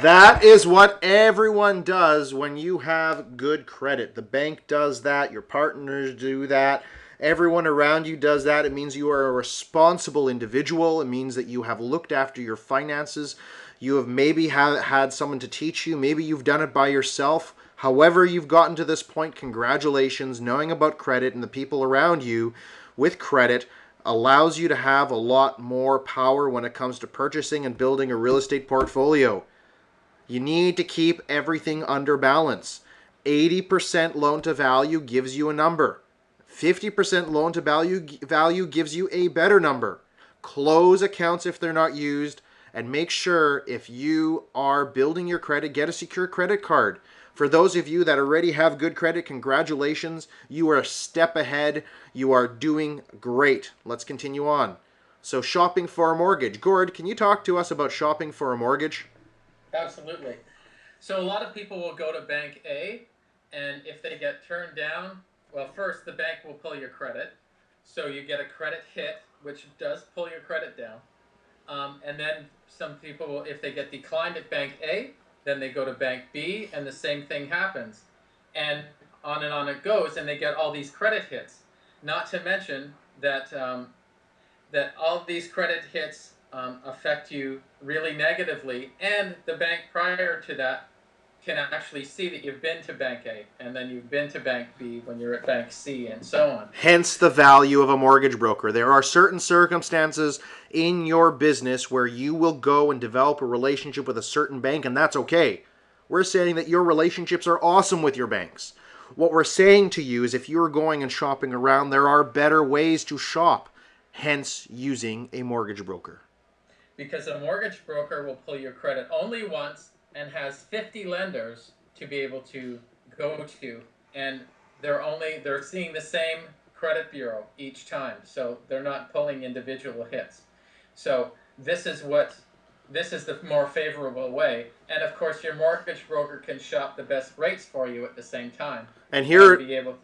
That is what everyone does when you have good credit. The bank does that, your partners do that, everyone around you does that. It means you are a responsible individual. It means that you have looked after your finances. You have maybe had someone to teach you. Maybe you've done it by yourself. However, you've gotten to this point, congratulations. Knowing about credit and the people around you with credit allows you to have a lot more power when it comes to purchasing and building a real estate portfolio. You need to keep everything under balance. 80% loan to value gives you a number. 50% loan to value gives you a better number. Close accounts if they're not used, and make sure if you are building your credit, get a secure credit card. For those of you that already have good credit, congratulations. You are a step ahead. You are doing great. Let's continue on. So shopping for a mortgage. Gord, can you talk to us about shopping for a mortgage? Absolutely. So a lot of people will go to Bank A, and if they get turned down, well, first the bank will pull your credit. So you get a credit hit, which does pull your credit down. And then some people will, if they get declined at Bank A, then they go to Bank B, and the same thing happens. And on it goes, and they get all these credit hits. Not to mention that that all of these credit hits affect you really negatively, and the bank prior to that can actually see that you've been to Bank A, and then you've been to Bank B when you're at Bank C, and so on. Hence the value of a mortgage broker. There are certain circumstances in your business where you will go and develop a relationship with a certain bank, and that's okay. We're saying that your relationships are awesome with your banks. What we're saying to you is if you're going and shopping around, there are better ways to shop, hence using a mortgage broker. Because a mortgage broker will pull your credit only once and has 50 lenders to be able to go to, and they're seeing the same credit bureau each time, so they're not pulling individual hits. So this is the more favorable way, and of course your mortgage broker can shop the best rates for you at the same time, And and here, be able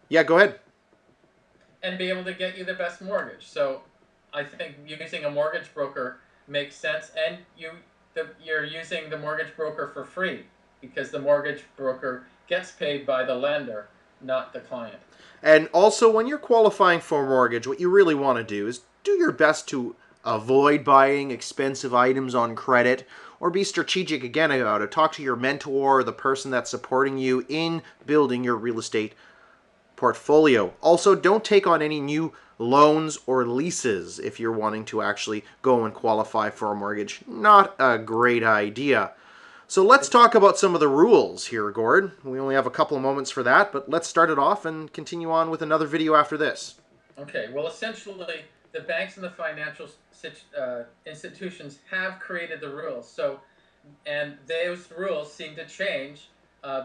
yeah, go ahead. to get you the best mortgage. So I think using a mortgage broker makes sense, and you're using the mortgage broker for free because the mortgage broker gets paid by the lender, not the client. And also, when you're qualifying for a mortgage, what you really want to do is do your best to avoid buying expensive items on credit or be strategic again about it. Talk to your mentor or the person that's supporting you in building your real estate portfolio. Also, don't take on any new loans or leases if you're wanting to actually go and qualify for a mortgage. Not a great idea. So let's talk about some of the rules here, Gord. We only have a couple of moments for that, but let's start it off and continue on with another video after this. Okay, well, essentially, the banks and the financial institutions have created the rules. So, and those rules seem to change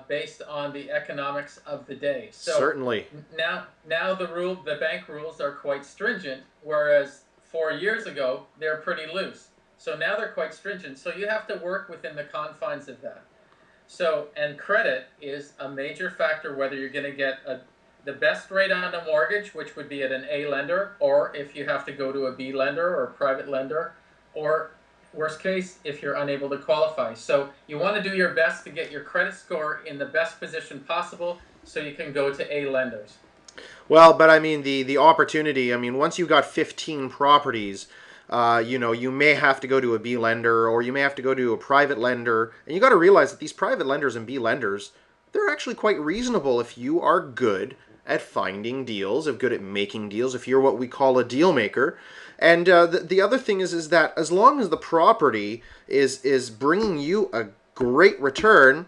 based on the economics of the day. So Certainly. now the bank rules are quite stringent, whereas 4 years ago they're pretty loose. So now they're quite stringent. So you have to work within the confines of that. So, and credit is a major factor whether you're going to get the best rate on a mortgage, which would be at an A lender, or if you have to go to a B lender or a private lender, or worst case, if you're unable to qualify. So you want to do your best to get your credit score in the best position possible so you can go to A lenders. Well, but I mean the opportunity. I mean, once you got 15 properties, you may have to go to a B lender or you may have to go to a private lender, and you got to realize that these private lenders and B lenders, they're actually quite reasonable if you are good at finding deals, if good at making deals, if you're what we call a deal maker. And the other thing is that as long as the property is bringing you a great return,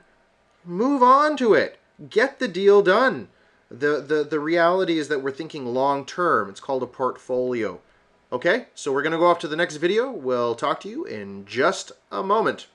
move on to it. Get the deal done. The reality is that we're thinking long term. It's called a portfolio. Okay, so we're going to go off to the next video. We'll talk to you in just a moment.